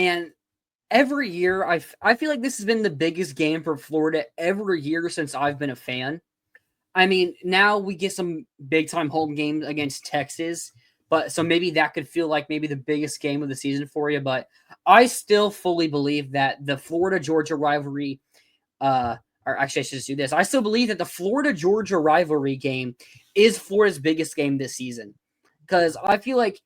And every year, I feel like this has been the biggest game for Florida every year since I've been a fan. I mean, now we get some big-time home games against Texas, but so maybe that could feel like maybe the biggest game of the season for you. But I still fully believe that the Florida-Georgia rivalry, or actually I should just do this. I still believe that the Florida-Georgia rivalry game is Florida's biggest game this season. Because I feel like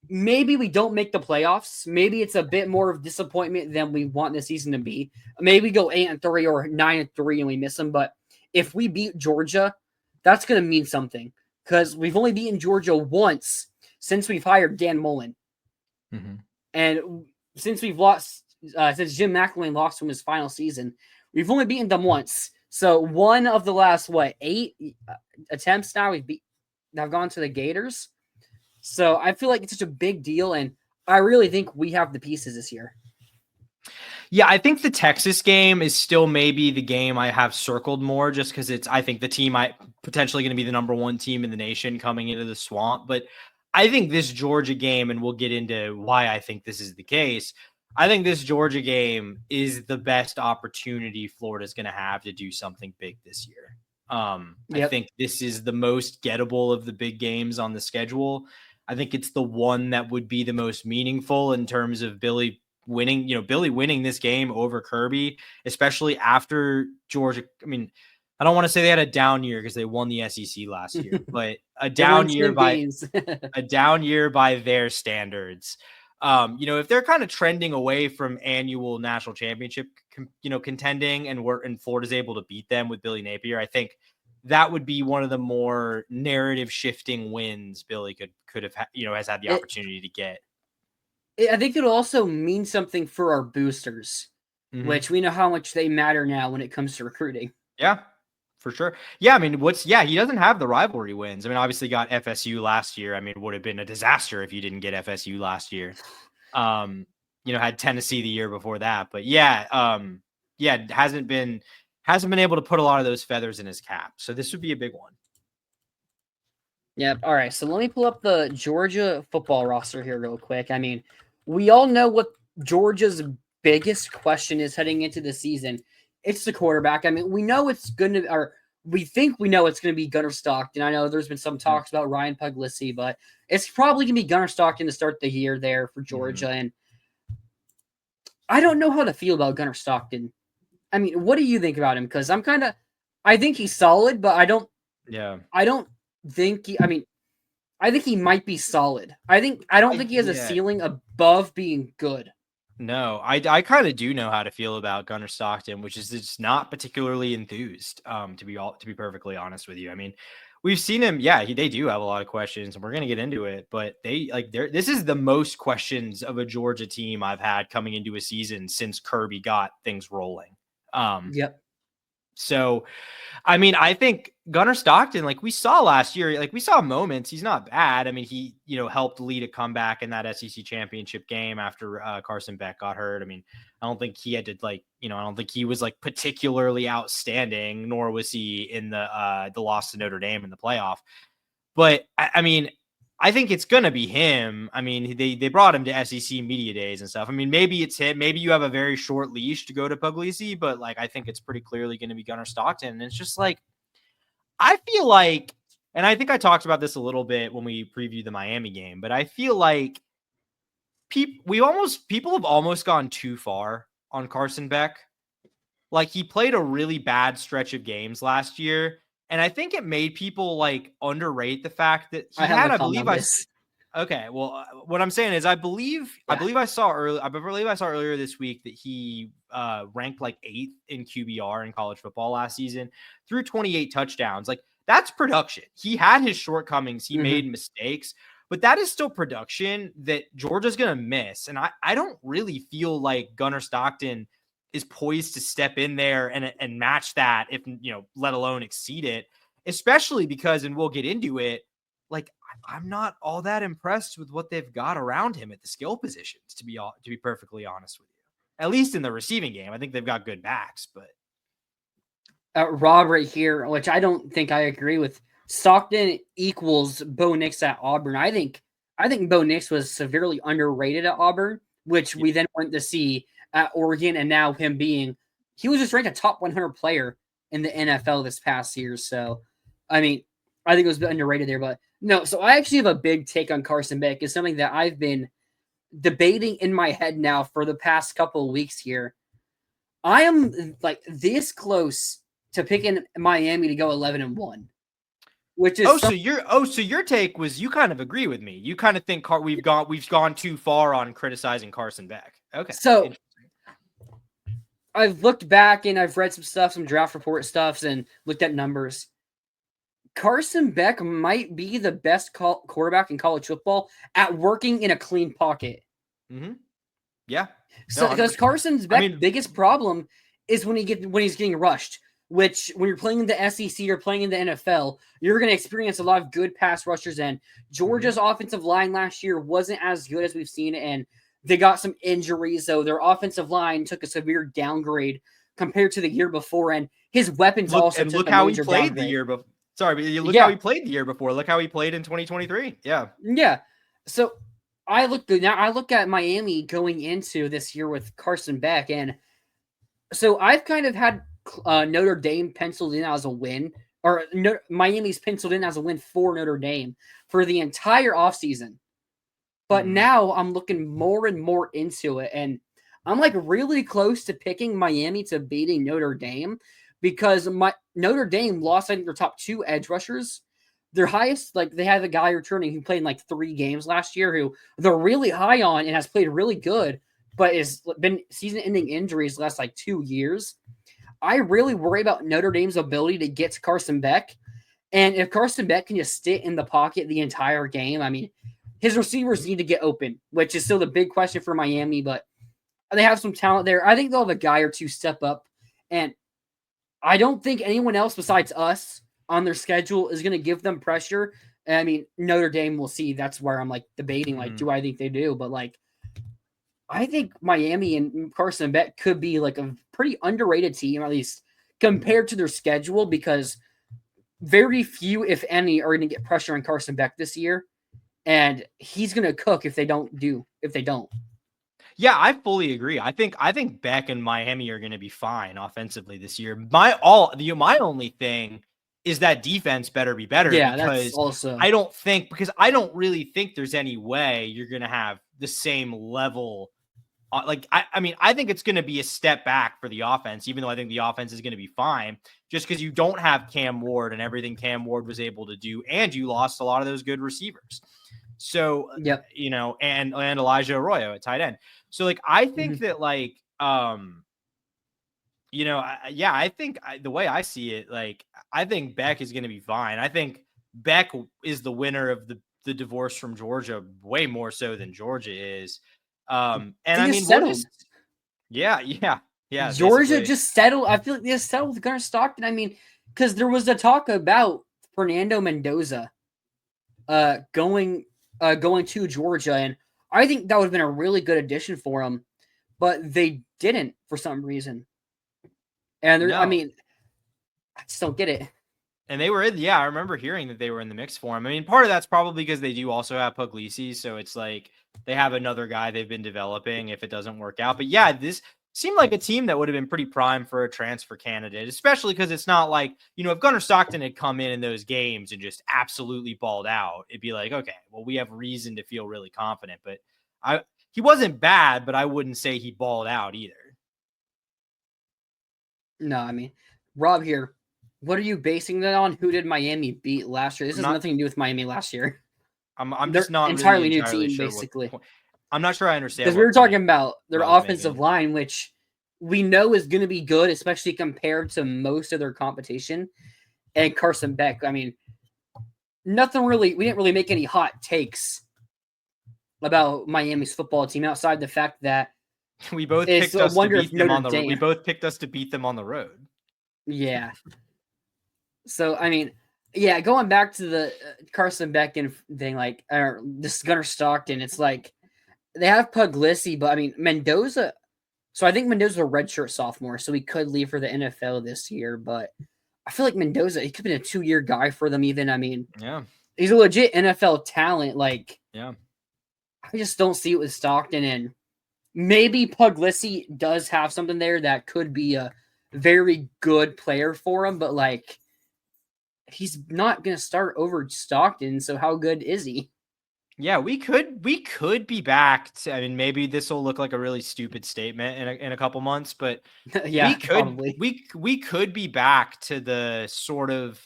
maybe we don't make the playoffs. Maybe it's a bit more of disappointment than we want this season to be. Maybe we go 8-3 or 9-3 and we miss them. But if we beat Georgia, that's going to mean something. Because we've only beaten Georgia once since we've hired Dan Mullen. Mm-hmm. And since we've lost, since Jim McElwain lost from his final season, we've only beaten them once. So one of the last, 8 attempts now have gone to the Gators. So I feel like it's such a big deal, and I really think we have the pieces this year. Yeah, I think the Texas game is still maybe the game I have circled more just because I think the team potentially going to be the number one team in the nation coming into the Swamp. But I think this Georgia game, and we'll get into why I think this is the case, I think this Georgia game is the best opportunity Florida's going to have to do something big this year. I think this is the most gettable of the big games on the schedule. I think it's the one that would be the most meaningful in terms of Billy winning this game over Kirby, especially after Georgia. I mean, I don't want to say they had a down year because they won the SEC last year, but a down year by their standards. If they're kind of trending away from annual national championship, contending and Florida's able to beat them with Billy Napier, I think that would be one of the more narrative shifting wins Billy could have, has had the opportunity to get. I think it'll also mean something for our boosters, which we know how much they matter now when it comes to recruiting. Yeah, for sure. Yeah, I mean, he doesn't have the rivalry wins. I mean, obviously got FSU last year. I mean, it would have been a disaster if you didn't get FSU last year. Had Tennessee the year before that. But hasn't been able to put a lot of those feathers in his cap. So this would be a big one. Yep. All right. So let me pull up the Georgia football roster here real quick. I mean, we all know what Georgia's biggest question is heading into the season. It's the quarterback. I mean, we know it's going to, or we think we know it's going to be Gunnar Stockton. I know there's been some talks about Ryan Puglisi, but it's probably going to be Gunnar Stockton to start the year there for Georgia. And I don't know how to feel about Gunnar Stockton. I mean, what do you think about him? Because I think he's solid, but I don't think I think he might be solid. I don't think he has a ceiling above being good. No, I kind of do know how to feel about Gunnar Stockton, which is it's not particularly enthused. To be perfectly honest with you, I mean, we've seen him. Yeah, they do have a lot of questions, and we're gonna get into it. But this is the most questions of a Georgia team I've had coming into a season since Kirby got things rolling. Yep. So, I mean, I think Gunnar Stockton, like we saw last year, like we saw moments. He's not bad. I mean, he, helped lead a comeback in that SEC championship game after Carson Beck got hurt. I mean, I don't think he had to I don't think he was like particularly outstanding, nor was he in the loss to Notre Dame in the playoff. But I mean, I think it's going to be him. I mean, they brought him to SEC media days and stuff. I mean, maybe it's him. Maybe you have a very short leash to go to Puglisi, but like, I think it's pretty clearly going to be Gunnar Stockton. And it's just like, I feel like, and I think I talked about this a little bit when we previewed the Miami game, but I feel like people have almost gone too far on Carson Beck. Like he played a really bad stretch of games last year. And I think it made people like underrate the fact that he had, okay. Well, what I'm saying is I believe I saw earlier this week that he ranked like 8th in QBR in college football last season, threw 28 touchdowns. Like that's production. He had his shortcomings. He made mistakes, but that is still production that Georgia's going to miss. And I don't really feel like Gunnar Stockton is poised to step in there and match that, if let alone exceed it, especially because, and we'll get into it, like I'm not all that impressed with what they've got around him at the skill positions, to be perfectly honest with you. At least in the receiving game, I think they've got good backs, but Rob right here, which I don't think I agree with. Stockton equals Bo Nix at Auburn. I think Bo Nix was severely underrated at Auburn, which we then went to see at Oregon, and now he was just ranked a top 100 player in the NFL this past year. So, I mean, I think it was a bit underrated there, but no. So I actually have a big take on Carson Beck. It's something that I've been debating in my head now for the past couple of weeks here. I am like this close to picking Miami to go 11-1, which is so your take was you kind of agree with me. You kind of think we've gone too far on criticizing Carson Beck. Okay. So I've looked back and I've read some stuff, some draft report stuffs, and looked at numbers. Carson Beck might be the best quarterback in college football at working in a clean pocket. Mm-hmm. Yeah. So because Carson's biggest problem is when he's getting rushed, which when you're playing in the SEC or playing in the NFL, you're going to experience a lot of good pass rushers. And Georgia's offensive line last year wasn't as good as we've seen, and they got some injuries. So their offensive line took a severe downgrade compared to the year before, and his weapons also took a major downgrade. The year before. Sorry, but you look how he played the year before. Look how he played in 2023. Yeah. Yeah. So I look at Miami going into this year with Carson Beck, and so I've kind of had Notre Dame penciled in as a win, or Miami's penciled in as a win for Notre Dame for the entire offseason. But now I'm looking more and more into it, and I'm like really close to picking Miami to beating Notre Dame because Notre Dame lost, I think, their top 2 edge rushers. Their highest, like they had a guy returning who played in like 3 games last year who they're really high on and has played really good, but has been season-ending injuries the last like 2 years. I really worry about Notre Dame's ability to get to Carson Beck. And if Carson Beck can just sit in the pocket the entire game, I mean, his receivers need to get open, which is still the big question for Miami, but they have some talent there. I think they'll have a guy or two step up, and I don't think anyone else besides us on their schedule is going to give them pressure. I mean, Notre Dame, we'll see. That's where I'm like debating, like, do I think they do? But like, I think Miami and Carson Beck could be like a pretty underrated team, at least compared to their schedule, because very few, if any, are going to get pressure on Carson Beck this year. And he's going to cook if they don't. Yeah, I fully agree. I think Beck and Miami are going to be fine offensively this year. My only thing is that defense better be better. Yeah, because that's also I don't really think there's any way you're going to have the same level. I think it's going to be a step back for the offense, even though I think the offense is going to be fine, just because you don't have Cam Ward and everything Cam Ward was able to do, and you lost a lot of those good receivers. So, and Elijah Arroyo at tight end. So, like, I think that, like, I think the way I see it, like, I think Beck is going to be fine. I think Beck is the winner of the divorce from Georgia way more so than Georgia is. And I mean, yeah. Georgia basically just settled. I feel like they just settled with Gunnar Stockton. I mean, because there was a talk about Fernando Mendoza going to Georgia, and I think that would have been a really good addition for him, but they didn't for some reason. And I mean, I just don't get it. And they were I remember hearing that they were in the mix for him. I mean, part of that's probably because they do also have Puglisi, so it's like they have another guy they've been developing if it doesn't work out. But yeah, this seemed like a team that would have been pretty prime for a transfer candidate, especially because it's not like, if Gunnar Stockton had come in those games and just absolutely balled out, it'd be like, okay, well, we have reason to feel really confident. But he wasn't bad, but I wouldn't say he balled out either. No, I mean, Rob here. What are you basing that on? Who did Miami beat last year? This has nothing to do with Miami last year. I'm just not entirely really new team, sure basically. I'm not sure I understand. Because we were talking about their offensive line, which we know is going to be good, especially compared to most of their competition. And Carson Beck, I mean, we didn't really make any hot takes about Miami's football team outside the fact that we both picked us to beat them on the road. We both picked us to beat them on the road. Yeah. So, I mean, yeah, going back to the Carson Beck and thing, like, this Gunnar Stockton, it's like they have Puglisi, but I mean, Mendoza. So I think Mendoza's a redshirt sophomore, so he could leave for the NFL this year. But I feel like Mendoza, he could be a 2-year guy for them, even. I mean, yeah, he's a legit NFL talent. Like, yeah, I just don't see it with Stockton. And maybe Puglisi does have something there that could be a very good player for him, but like he's not going to start over Stockton. So how good is he? Yeah, we could be back to, I mean, maybe this will look like a really stupid statement in a couple months, but Yeah, probably. we could be back to the sort of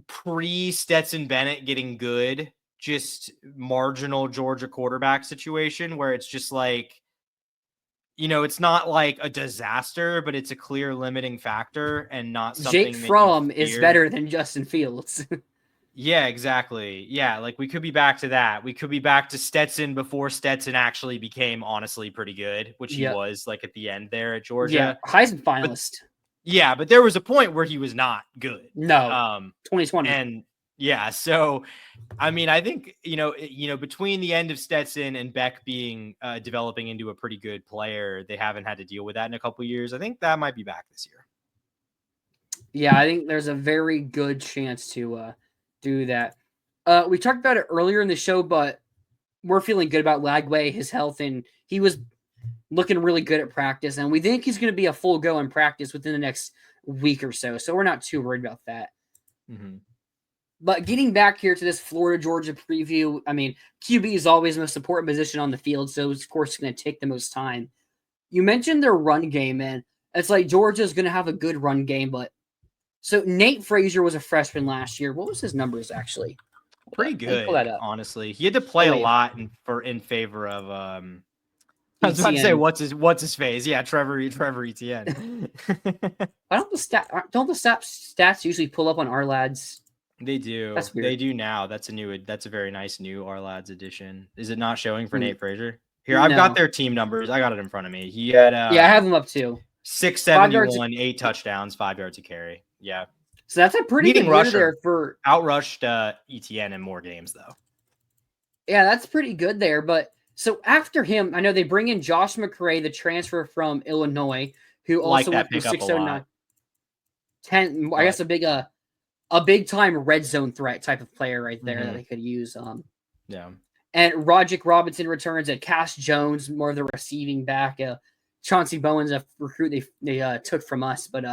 pre Stetson Bennett getting good, just marginal Georgia quarterback situation where it's just like, it's not like a disaster, but it's a clear limiting factor and not Jake something that you Fromm is fear. better than Justin Fields. Yeah, exactly. Yeah, like we could be back to that. We could be back to Stetson before Stetson actually became honestly pretty good, which he Yeah. was like at the end there at Yeah. Georgia. Heisman But finalist. yeah, but there was a point where he was not good. No. 2020. And yeah, so I mean, I think between the end of Stetson and Beck being developing into a pretty good player, they haven't had to deal with that in a couple of years. I think that might be back this year. Yeah, I think there's a very good chance to do that. We talked about it earlier in the show, but we're feeling good about Lagway, his health, and he was looking really good at practice. And we think he's going to be a full go in practice within the next week or so. So we're not too worried about that. Mm-hmm. But getting back here to this Florida Georgia preview, I mean, QB is always the most important position on the field, so it's of course going to take the most time. You mentioned their run game, and it's like Georgia's going to have a good run game, but so Nate Frazier was a freshman last year. What was his numbers actually? Pretty Let me pull that good, up. honestly. He had to play a lot in favor of I was about to say ETN. what's his face? Yeah, Trevor Etienne. Why don't the stats usually pull up on our lads? They do. That's weird. They do now. That's a very nice new Our Lads edition. Is it not showing for Hmm. Nate Frazier? Here, I've No. got their team numbers. I got it in front of me. He had Yeah, I have them up too. 671, 8 touchdowns, 5 yards of carry. Yeah. So that's a pretty Leading good year rusher. there for Outrushed ETN in more games though. Yeah, that's pretty good there. But so after him, I know they bring in Josh McCray, the transfer from Illinois, who also went from 609. 10, I guess a big time red zone threat type of player right there that they could use. Yeah. And Roderick Robinson returns, and Cass Jones, more of the receiving back. Chauncey Bowen's a recruit they took from us, but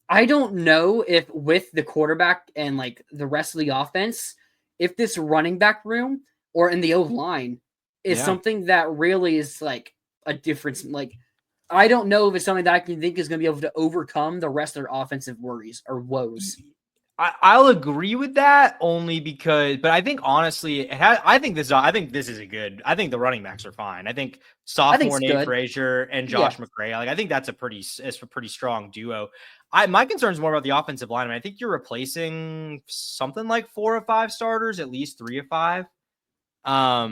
I don't know if with the quarterback and like the rest of the offense, if this running back room or in the O line is something that really is like a difference. Like, I don't know if it's something that I can think is going to be able to overcome the rest of their offensive worries or woes. I'll agree with that only because, but I think honestly, I think this is a good. I think the running backs are fine. I think sophomore Nate Frazier and Josh McCray. Like, I think that's a pretty strong duo. My concern is more about the offensive line. I mean, I think you're replacing something like 4 or 5 starters, at least 3 or 5.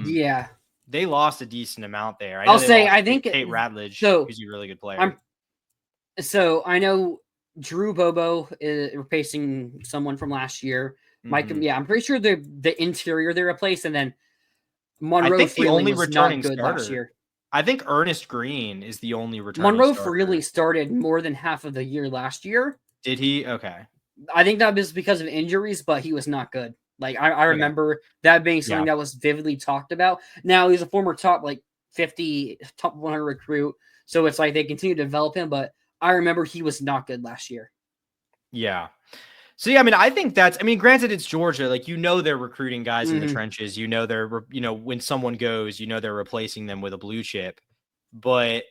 Yeah, they lost a decent amount there. I think Tate Radledge, who's a really good player. I know Drew Bobo is replacing someone from last year. Mike, I'm pretty sure the interior they replaced, and then Monroe. I think the only returning starter last year. I think Ernest Green is the only returning Monroe starter. really started more than half of the year last year. Did he? Okay. I think that was because of injuries, but he was not good. Like I remember that being something that was vividly talked about. Now he's a former top 50, top 100 recruit, so it's like they continue to develop him, but I remember he was not good last year. Yeah. So, yeah, I mean, I think granted it's Georgia, like, they're recruiting guys in the trenches, they're, when someone goes, they're replacing them with a blue chip. But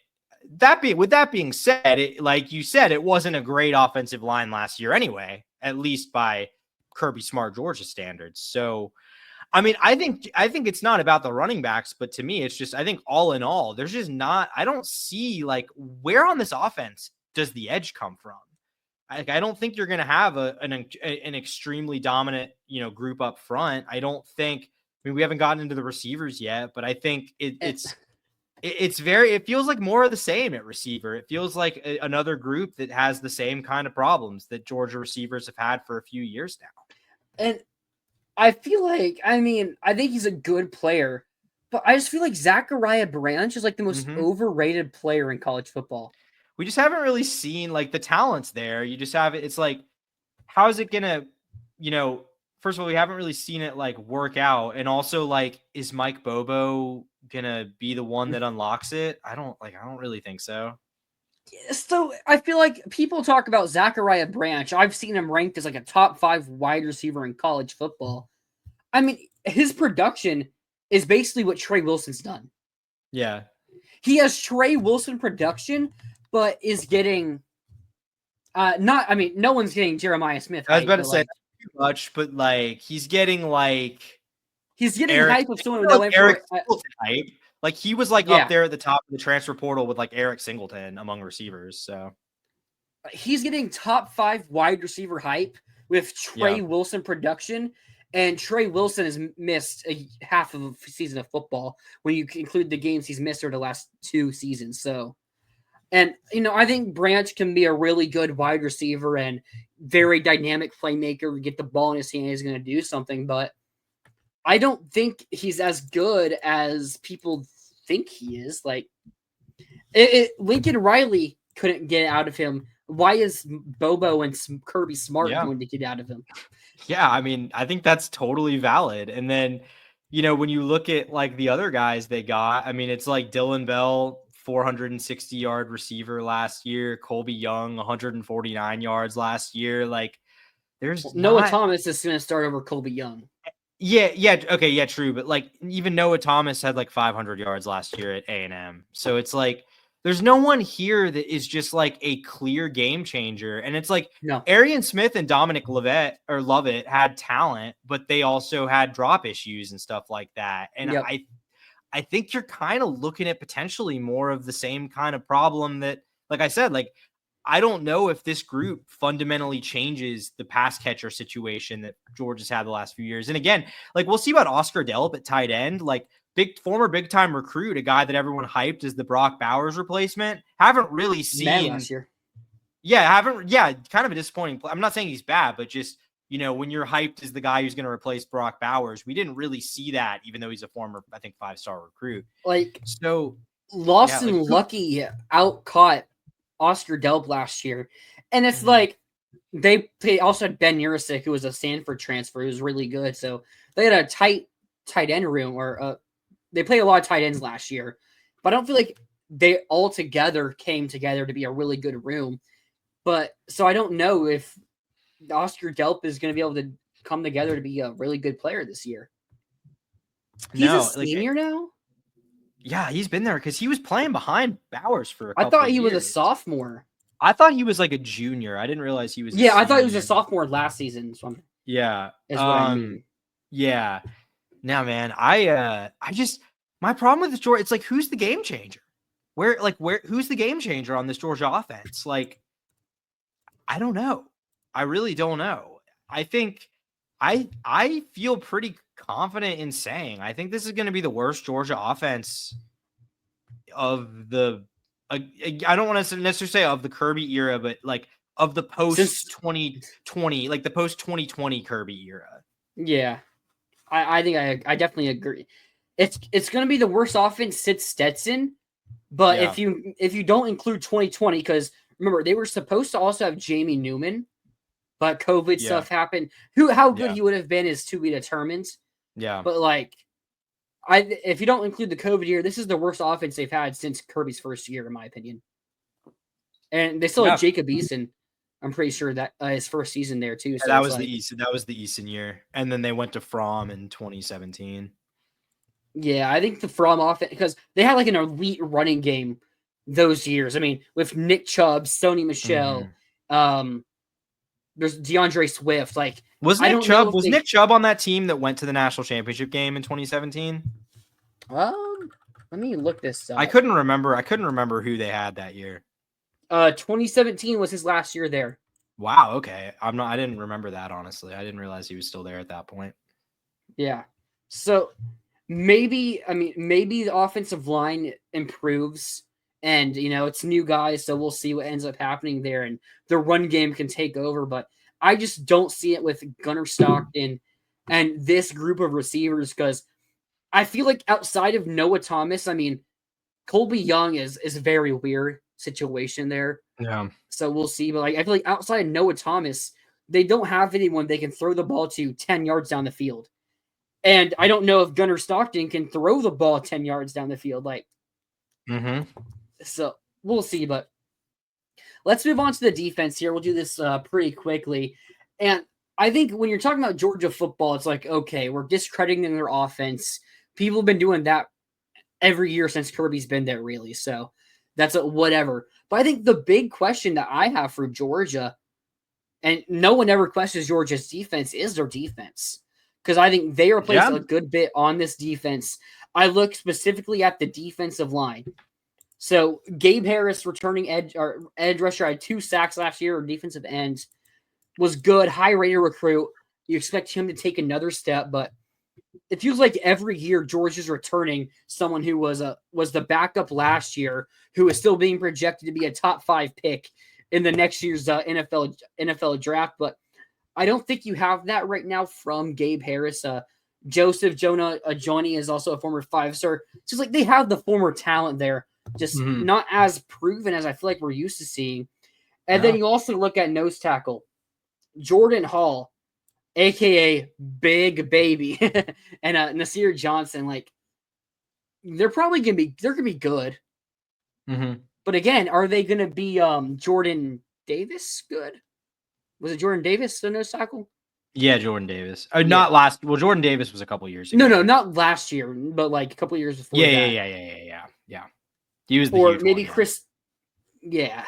with that being said, like you said, it wasn't a great offensive line last year anyway, at least by Kirby Smart Georgia standards. So, I mean, I think it's not about the running backs, but to me, it's just, I think all in all, there's just not, I don't see like where on this offense does the edge come from? I don't think you're going to have an extremely dominant, group up front. I don't think, we haven't gotten into the receivers yet, but I think it feels like more of the same at receiver. It feels like another group that has the same kind of problems that Georgia receivers have had for a few years now. And I feel like, I think he's a good player, but I just feel like Zachariah Branch is like the most overrated player in college football. We just haven't really seen like the talents there. You just have it's like, how is it going to, first of all, we haven't really seen it like work out. And also, like, is Mike Bobo gonna be the one that unlocks it? I don't really think so. So I feel like people talk about Zachariah Branch. I've seen him ranked as like a top 5 wide receiver in college football. I mean, his production is basically what Trey Wilson's done. Yeah. He has Trey Wilson production, but is getting no one's getting Jeremiah Smith. I was about to but say like, too much, but like he's getting hype of someone that went Eric for Singleton hype. Like he was like yeah. up there at the top of the transfer portal with like Eric Singleton among receivers. So He's getting top 5 wide receiver hype with Trey Wilson production, and Trey Wilson has missed a half of a season of football when you include the games he's missed over the last 2 seasons. So, and I think Branch can be a really good wide receiver and very dynamic playmaker. Get the ball in his hand, he's going to do something, but I don't think he's as good as people think he is. Like, Lincoln Riley couldn't get out of him. Why is Bobo and Kirby Smart going to get out of him? Yeah, I mean, I think that's totally valid. And then, when you look at like the other guys they got, I mean, it's like Dylan Bell, 460-yard receiver last year, Colby Young, 149 yards last year. Like, there's Noah Thomas is going to start over Colby Young. Yeah, okay, yeah, true. But like, even Noah Thomas had like 500 yards last year at A&M. So it's like, there's no one here that is just like a clear game changer. And it's like, Arian Smith and Dominic Lovett had talent, but they also had drop issues and stuff like that. And I think you're kind of looking at potentially more of the same kind of problem that, like I said, like, I don't know if this group fundamentally changes the pass catcher situation that Georgia's had the last few years. And again, like, we'll see about Oscar Delp at tight end, like former big time recruit, a guy that everyone hyped as the Brock Bowers replacement. Haven't really seen last year. Kind of a disappointing. I'm not saying he's bad, but just, when you're hyped as the guy who's going to replace Brock Bowers, we didn't really see that, even though he's a former, I think, 5-star recruit. Like, so Lawson Lucky out-caught Oscar Delp last year. And it's like, they also had Ben Urisic, who was a Stanford transfer, who was really good. So they had a tight end room, or they played a lot of tight ends last year. But I don't feel like they all together came together to be a really good room. But so I don't know if Oscar Delp is going to be able to come together to be a really good player this year. He's a senior now? Yeah, he's been there because he was playing behind Bowers for a couple I thought he years. was a sophomore. I thought he was like a junior. I didn't realize he was. Yeah, I thought he was a sophomore last season. So yeah, is what I mean. Yeah. Now, man, I just, my problem with this Georgia, it's like, who's the game changer? Who's the game changer on this Georgia offense? Like, I don't know. I really don't know. I think I feel pretty confident in saying I think this is going to be the worst Georgia offense of the. I don't want to necessarily say of the Kirby era, but like of the post 2020, like the post 2020 Kirby era. Yeah, I think I definitely agree. It's going to be the worst offense since Stetson, but if you don't include 2020, because remember they were supposed to also have Jamie Newman, but COVID stuff happened. How good he would have been is to be determined. Yeah, but like, if you don't include the COVID year, this is the worst offense they've had since Kirby's first year, in my opinion. And they still had Jacob Eason. I'm pretty sure that his first season there too. So that was the Eason year, and then they went to Fromm in 2017. Yeah, I think the Fromm offense, because they had like an elite running game those years. I mean, with Nick Chubb, Sony Michel, there's DeAndre Swift. Like, was Nick Chubb on that team that went to the national championship game in 2017? Let me look this up. I couldn't remember who they had that year. 2017 was his last year there. Wow. Okay. I didn't remember that, honestly. I didn't realize he was still there at that point. Yeah. So maybe the offensive line improves, and it's new guys, so we'll see what ends up happening there, and the run game can take over. But I just don't see it with Gunnar Stockton and this group of receivers, because I feel like outside of Noah Thomas, I mean, Colby Young is a very weird situation there. Yeah. So we'll see. But like, I feel like outside of Noah Thomas, they don't have anyone they can throw the ball to 10 yards down the field. And I don't know if Gunnar Stockton can throw the ball 10 yards down the field. So we'll see. But let's move on to the defense here. We'll do this pretty quickly. And I think when you're talking about Georgia football, it's like, okay, we're discrediting their offense. People have been doing that every year since Kirby's been there, really. So that's whatever. But I think the big question that I have for Georgia, and no one ever questions Georgia's defense, is their defense. Because I think they replaced a good bit on this defense. I look specifically at the defensive line. So Gabe Harris, returning edge rusher, had 2 sacks last year, or defensive end, was good, high-rated recruit. You expect him to take another step, but it feels like every year Georgia's returning someone who was the backup last year, who is still being projected to be a top 5 pick in the next year's NFL draft. But I don't think you have that right now from Gabe Harris. Joseph Jonah Johnny is also a former 5-star. It's just like they have the former talent there, just not as proven as I feel like we're used to seeing. And then you also look at nose tackle. Jordan Hall, a.k.a. Big Baby, and Nasir Johnson. Like, they're probably going to be good. But again, are they going to be Jordan Davis good? Was it Jordan Davis, the nose tackle? Yeah, Jordan Davis. Not last. Well, Jordan Davis was a couple years ago. No, not last year, but like a couple years before. Yeah. He was the or huge maybe one, Chris. Yeah,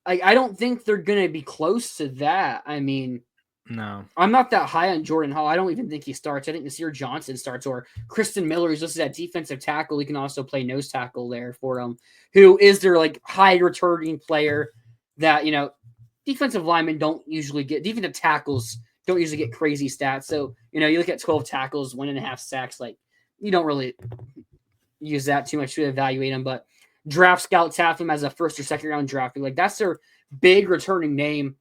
I don't think they're gonna be close to that. I mean, no, I'm not that high on Jordan Hall. I don't even think he starts. I think Nasir Johnson starts, or Kristen Miller is listed at defensive tackle. He can also play nose tackle there for them. Who is their like high returning player that defensive linemen don't usually get. Defensive tackles don't usually get crazy stats. So, you look at 12 tackles, 1.5 sacks, like you don't really use that too much to evaluate them. But draft scouts have him as a 1st or 2nd round draft. Like that's their big returning name.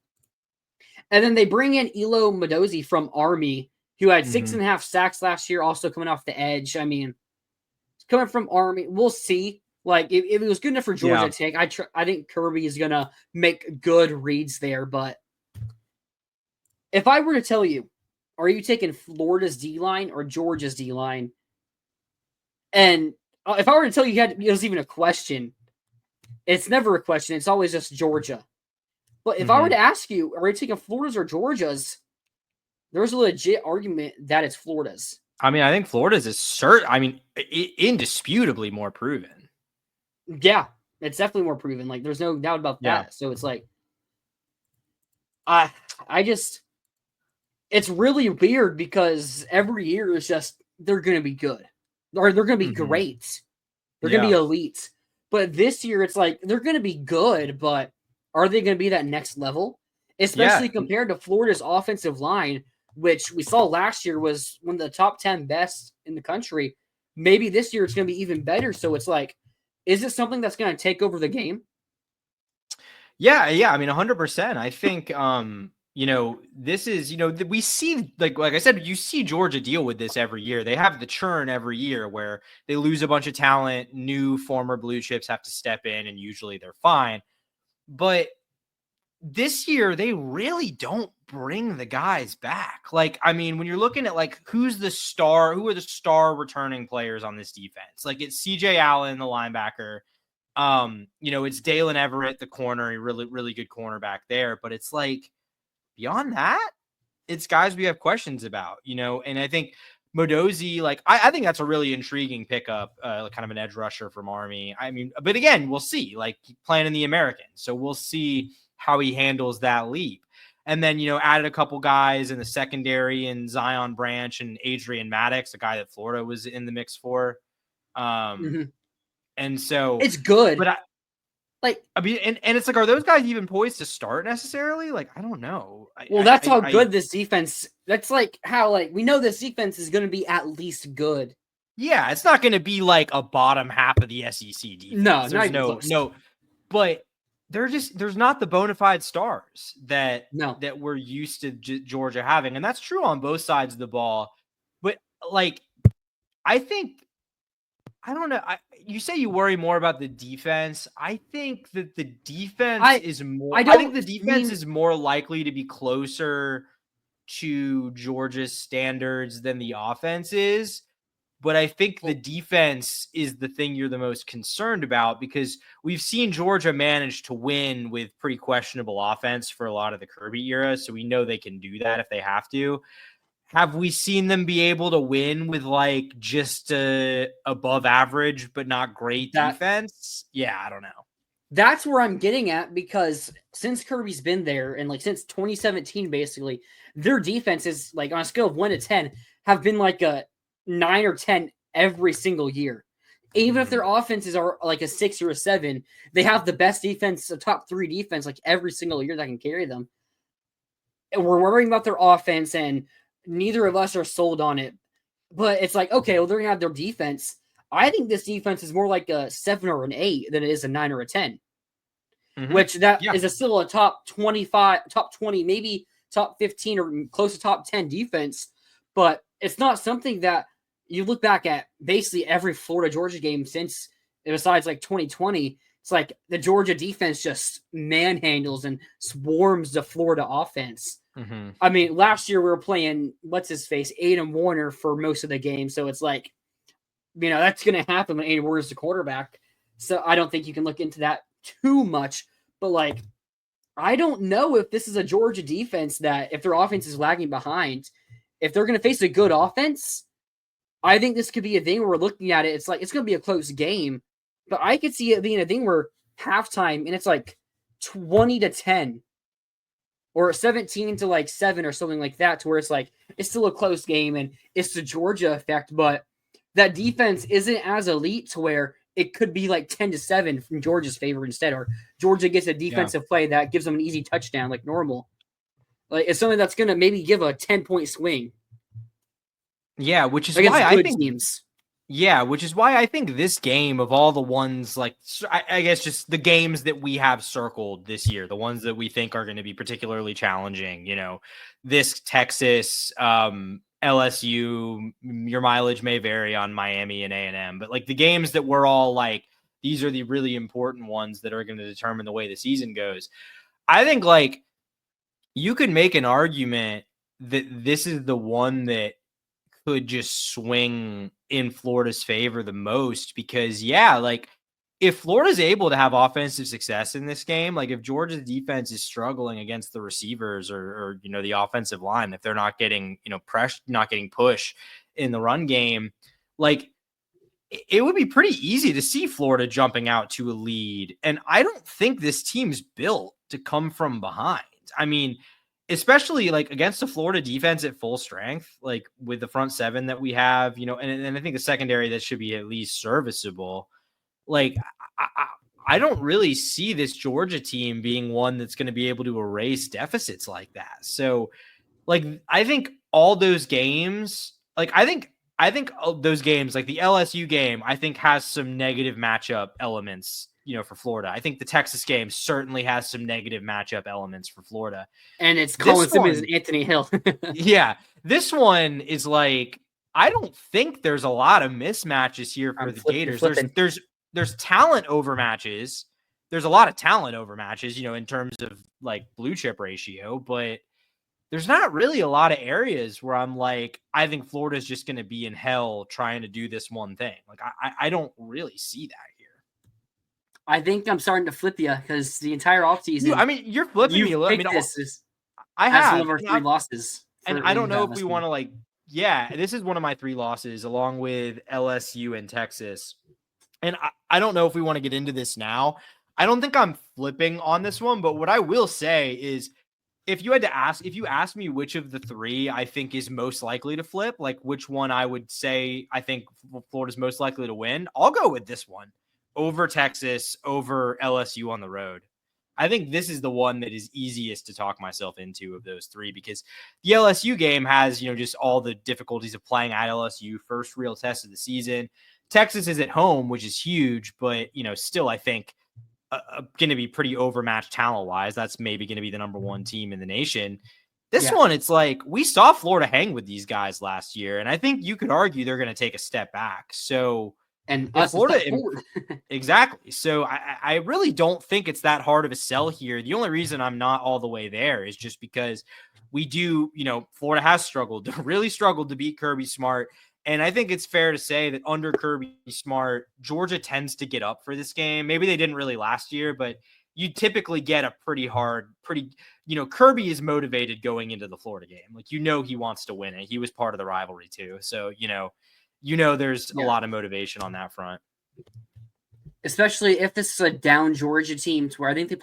And then they bring in Elo Madozi from Army, who had 6.5 sacks last year, also coming off the edge. I mean, coming from Army, we'll see. Like if it was good enough for Georgia to take, I think Kirby is gonna make good reads there. But if I were to tell you, are you taking Florida's D-line or Georgia's D-line? And if I were to tell you it was even a question, it's never a question. It's always just Georgia. But if I were to ask you, are you taking Florida's or Georgia's? There's a legit argument that it's Florida's. I mean, I think Florida's is indisputably more proven. Yeah, it's definitely more proven. Like, there's no doubt about that. So it's like, it's really weird because every year it's just they're going to be good, or they're going to be great. They're going to be elite. But this year it's like they're going to be good, but are they going to be that next level? Especially compared to Florida's offensive line, which we saw last year was one of the top 10 best in the country. Maybe this year it's going to be even better. So it's like, is it something that's going to take over the game? Yeah. I mean, 100%. I think, this is, we see, like I said, you see Georgia deal with this every year. They have the churn every year where they lose a bunch of talent, new former blue chips have to step in, and usually they're fine. But this year, they really don't bring the guys back. Like, I mean, when you're looking at like who are the star returning players on this defense? Like, it's CJ Allen, the linebacker. It's Dalen Everett, the corner, a really, really good cornerback there. But it's like beyond that, it's guys we have questions about, and I think Madozi, like, I think that's a really intriguing pickup, kind of an edge rusher from Army. I mean, but again, we'll see, like, playing in the American. So we'll see how he handles that leap. And then, added a couple guys in the secondary in Zion Branch and Adrian Maddox, a guy that Florida was in the mix for. And so it's good. But I mean, and it's like, are those guys even poised to start necessarily? Like, I don't know. That's how good this defense. That's like how we know this defense is going to be at least good. Yeah, it's not going to be like a bottom half of the SEC defense. No. But there's not the bona fide stars that we're used to Georgia having, and that's true on both sides of the ball. But like, I think I don't know. You say you worry more about the defense. I think that the defense is more. I think the defense is more likely to be closer to Georgia's standards than the offense is. But I think the defense is the thing you're the most concerned about, because we've seen Georgia manage to win with pretty questionable offense for a lot of the Kirby era. So we know they can do that if they have to. Have we seen them be able to win with like just above average but not great defense? Yeah, I don't know. That's where I'm getting at, because since Kirby's been there, and like since 2017, basically, their defense is like on a scale of 1 to 10 have been like a 9 or 10 every single year. Even if their offenses are like a 6 or a 7, they have the best defense, a top 3 defense, like every single year that can carry them. And we're worrying about their offense, and neither of us are sold on it. But it's like, okay, well, they're going to have their defense. I think this defense is more like a 7 or an 8 than it is a 9 or a 10. Which that is still a top 25, top 20, maybe top 15 or close to top 10 defense. But it's not something that you look back at basically every Florida-Georgia game since, besides like 2020, it's like the Georgia defense just manhandles and swarms the Florida offense. I mean, last year we were playing, what's-his-face, Aiden Warner for most of the game. So it's like, that's going to happen when Aiden Warner's the quarterback. So I don't think you can look into that too much. But, like, I don't know if this is a Georgia defense that, if their offense is lagging behind, if they're going to face a good offense, I think this could be a thing where we're looking at it. It's like, it's going to be a close game. But I could see it being a thing where halftime, and it's like 20-10. Or 17 to like 7 or something like that, to where it's like, it's still a close game and it's the Georgia effect, but that defense isn't as elite to where it could be like 10-7 from Georgia's favor instead, or Georgia gets a defensive play that gives them an easy touchdown like normal. Like, it's something that's going to maybe give a 10-point swing. Yeah, which is why I think teams. Yeah, which is why I think this game, of all the ones, like, I guess just the games that we have circled this year, the ones that we think are going to be particularly challenging, this Texas, LSU, your mileage may vary on Miami and A&M, but like the games that we're all like, these are the really important ones that are going to determine the way the season goes. I think like you could make an argument that this is the one that could just swing in Florida's favor the most, because like if Florida's able to have offensive success in this game, like if Georgia's defense is struggling against the receivers or the offensive line, if they're not getting, pressure, not getting push in the run game, like it would be pretty easy to see Florida jumping out to a lead. And I don't think this team's built to come from behind. I mean, especially like against the Florida defense at full strength, like with the front seven that we have, and I think the secondary that should be at least serviceable. Like I don't really see this Georgia team being one that's going to be able to erase deficits like that. So like, I think all those games, like I think those games, like the LSU game, I think has some negative matchup elements, for Florida. I think the Texas game certainly has some negative matchup elements for Florida. And it's Colin Simmons and Anthony Hill. Yeah. This one is like, I don't think there's a lot of mismatches here for the Gators. There's talent over matches. There's a lot of talent over matches, in terms of like blue chip ratio, but there's not really a lot of areas where I'm like, I think Florida's just going to be in hell trying to do this one thing. Like, I don't really see that here. I think I'm starting to flip you, because the entire offseason. I mean, you're flipping me a little. I mean, I have one of our 3 losses. And I don't know if we want to like, this is one of my 3 losses along with LSU and Texas. And I don't know if we want to get into this now. I don't think I'm flipping on this one, but what I will say is, if you asked me which of the 3 I think is most likely to flip, like which one I would say I think Florida's most likely to win, I'll go with this one over Texas, over LSU on the road. I think this is the one that is easiest to talk myself into of those 3, because the LSU game has, just all the difficulties of playing at LSU, first real test of the season. Texas is at home, which is huge, but, still I think going to be pretty overmatched talent-wise. That's maybe going to be the number 1 team in the nation. This one, it's like we saw Florida hang with these guys last year, and I think you could argue they're going to take a step back. So and If us to step Florida forward. exactly. So I really don't think it's that hard of a sell here. The only reason I'm not all the way there is just because we do, Florida has struggled, really struggled to beat Kirby Smart. And I think it's fair to say that under Kirby Smart, Georgia tends to get up for this game. Maybe they didn't really last year, but you typically get a Kirby is motivated going into the Florida game. Like, he wants to win it. He was part of the rivalry too. So, there's a lot of motivation on that front. Especially if this is a down Georgia team, to where I think they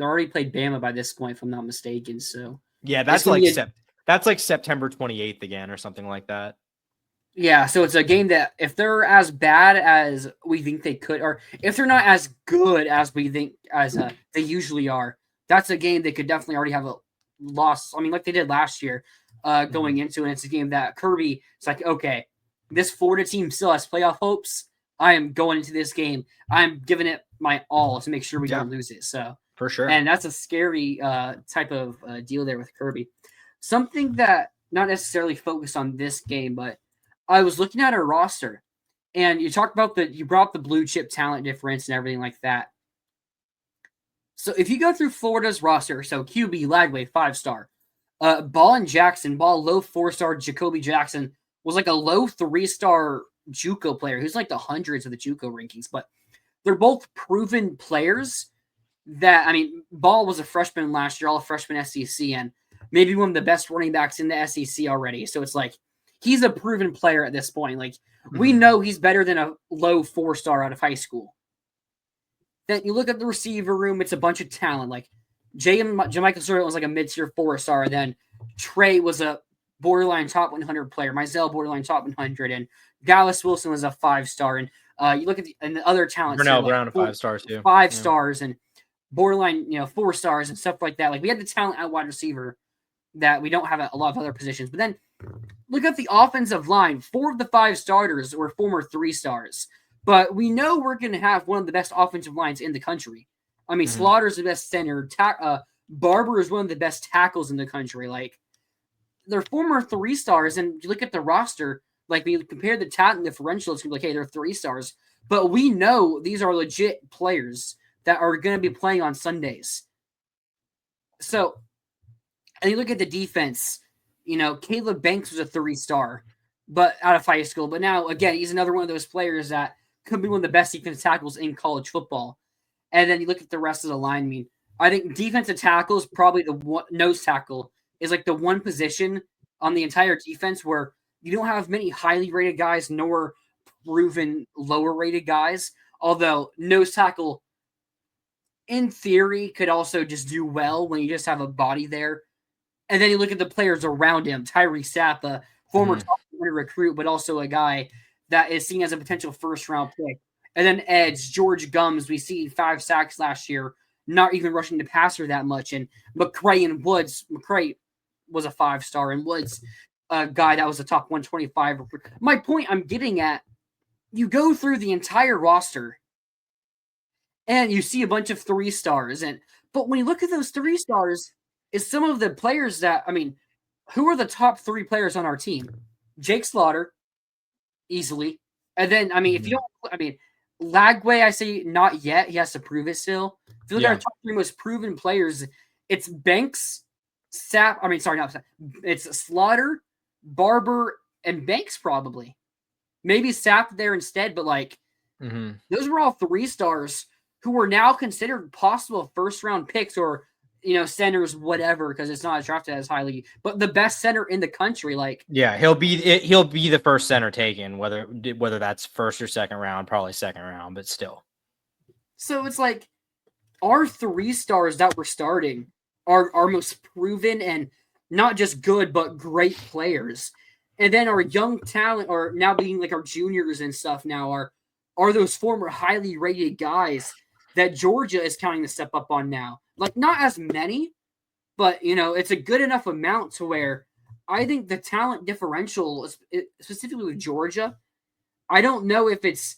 already played Bama by this point, if I'm not mistaken. So yeah, that's like September 28th again or something like that. Yeah, so it's a game that if they're as bad as we think they could, or if they're not as good as we think they usually are, that's a game they could definitely already have a loss. I mean, like they did last year, going into it. And it's a game that Kirby, it's like, okay, this Florida team still has playoff hopes. I am going into this game. I'm giving it my all to make sure we don't lose it. So for sure, and that's a scary type of deal there with Kirby. Something that not necessarily focused on this game, but I was looking at our roster, and you brought up the blue chip talent difference and everything like that. So if you go through Florida's roster, so QB, Lagway, 5-star, Ball and Jackson, Ball low 4-star, Jacoby Jackson was like a low 3-star JUCO player who's like the hundreds of the JUCO rankings, but they're both proven players that, I mean, Ball was a freshman last year, all freshman SEC, and maybe one of the best running backs in the SEC already. So it's like, he's a proven player at this point. Like, we know he's better than a low 4-star out of high school. Then you look at the receiver room, it's a bunch of talent. Like, Jamichael Sawyer was like a mid-tier 4-star. Then Trey was a borderline top 100 player. Mizell, borderline top 100. And Dallas Wilson was a 5-star. And you look at the other talents. Brunell Brown, 5 stars too. 5 stars and borderline, 4 stars and stuff like that. Like, we had the talent at wide receiver that we don't have a lot of other positions. But then look at the offensive line. 4 of the 5 starters were former 3-stars. But we know we're going to have one of the best offensive lines in the country. I mean, Slaughter's the best center. Barber is one of the best tackles in the country. Like, they're former 3-stars, and you look at the roster, like, we compare the talent differential, it's going to be like, hey, they're 3-stars. But we know these are legit players that are going to be playing on Sundays. So, and you look at the defense, Caleb Banks was a 3-star, but out of high school. But now, again, he's another one of those players that could be one of the best defensive tackles in college football. And then you look at the rest of the line. I mean, I think defensive tackle is probably nose tackle is like the one position on the entire defense where you don't have many highly rated guys nor proven lower rated guys. Although nose tackle, in theory, could also just do well when you just have a body there. And then you look at the players around him. Tyree Sapp, a former top 100 recruit, but also a guy that is seen as a potential first-round pick. And then edge, George Gums. We see 5 sacks last year, not even rushing the passer that much. And McCray and Woods. McCray was a 5-star, and Woods, a guy that was a top 125 recruit. My point I'm getting at, you go through the entire roster, and you see a bunch of 3-stars. But when you look at those 3-stars, is some of the players that, I mean, who are the top 3 players on our team? Jake Slaughter, easily. And then, I mean, if you don't, I mean, Lagway, I say not yet. He has to prove it still. If you look at our top 3 most proven players, it's Banks, Sapp. I mean, sorry, not Sapp. It's Slaughter, Barber, and Banks probably. Maybe Sapp there instead, but like, those were all 3-stars who were now considered possible first-round picks or, centers, whatever, because it's not drafted as highly, but the best center in the country. Like, yeah, he'll be the first center taken, whether that's first or second round, probably second round, but still. So it's like our 3-stars that we're starting are our most proven and not just good, but great players. And then our young talent are now being like our juniors and stuff now are those former highly rated guys that Georgia is counting to step up on now. Like, not as many, but, it's a good enough amount to where I think the talent differential, specifically with Georgia, I don't know if it's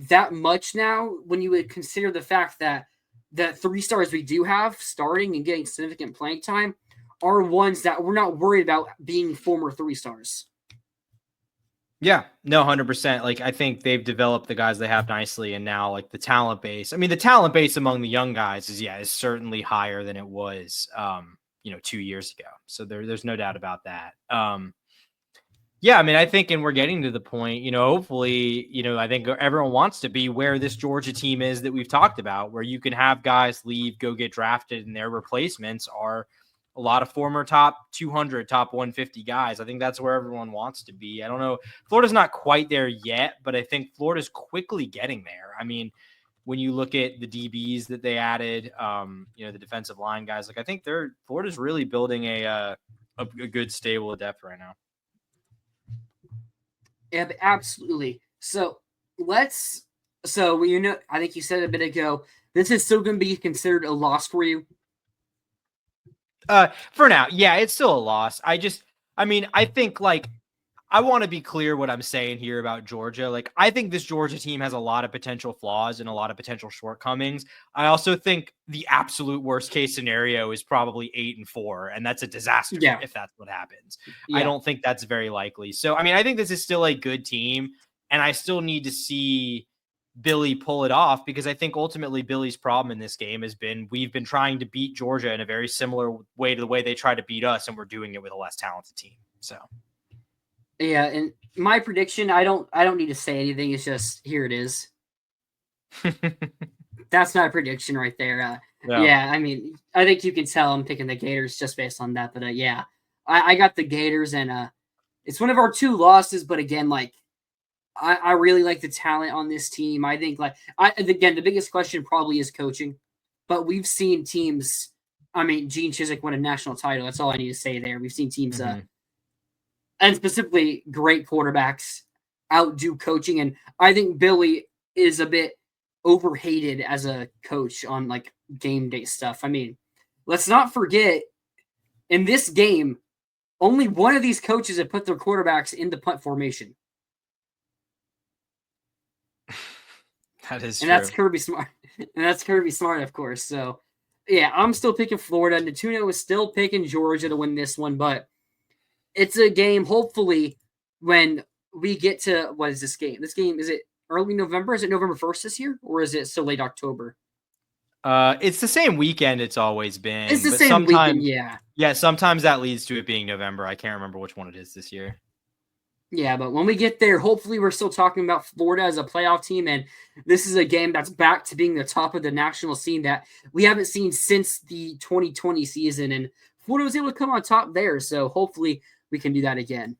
that much now when you would consider the fact that the 3-stars we do have starting and getting significant playing time are ones that we're not worried about being former 3-stars. Yeah, no, 100%. Like, I think they've developed the guys they have nicely. And now, like, the talent base, I mean, the talent base among the young guys is certainly higher than it was, 2 years ago. So there's no doubt about that. Yeah, I mean, I think, and we're getting to the point, hopefully, I think everyone wants to be where this Georgia team is that we've talked about, where you can have guys leave, go get drafted, and their replacements are a lot of former top 200, top 150 guys. I think that's where everyone wants to be. I don't know. Florida's not quite there yet, but I think Florida's quickly getting there. I mean, when you look at the DBs that they added, the defensive line guys, like I think Florida's really building a good stable of depth right now. Yeah, absolutely. So I think you said a bit ago, this is still going to be considered a loss for you. For now, yeah, it's still a loss. I think I want to be clear what I'm saying here about Georgia. Like, I think this Georgia team has a lot of potential flaws and a lot of potential shortcomings. I also think the absolute worst case scenario is probably 8-4, and that's a disaster if that's what happens. Yeah. I don't think that's very likely. So, I mean, I think this is still a good team, and I still need to see Billy pull it off, because I think ultimately Billy's problem in this game has been we've been trying to beat Georgia in a very similar way to the way they try to beat us, and we're doing it with a less talented team. So. Yeah, and my prediction, I don't need to say anything. It's just, here it is. That's my prediction right there. Yeah, I mean, I think you can tell I'm picking the Gators just based on that. But yeah, I got the Gators, and it's one of our 2 losses. But again, like, I really like the talent on this team. I think, again, the biggest question probably is coaching. But we've seen teams, I mean, Gene Chizik won a national title. That's all I need to say there. We've seen teams, and specifically great quarterbacks, outdo coaching. And I think Billy is a bit overhated as a coach on, like, game day stuff. I mean, let's not forget, in this game, only one of these coaches have put their quarterbacks in the punt formation. That is true. That's Kirby Smart. And that's Kirby Smart, of course. So, yeah, I'm still picking Florida. Natuno is still picking Georgia to win this one, but it's a game, hopefully, when we get to, what is this game? This game, is it early November? Is it November 1st this year? Or is it still late October? It's the same weekend it's always been. It's the same weekend, yeah. Yeah, sometimes that leads to it being November. I can't remember which one it is this year. Yeah, but when we get there, hopefully we're still talking about Florida as a playoff team, and this is a game that's back to being the top of the national scene that we haven't seen since the 2020 season, and Florida was able to come on top there, so hopefully we can do that again.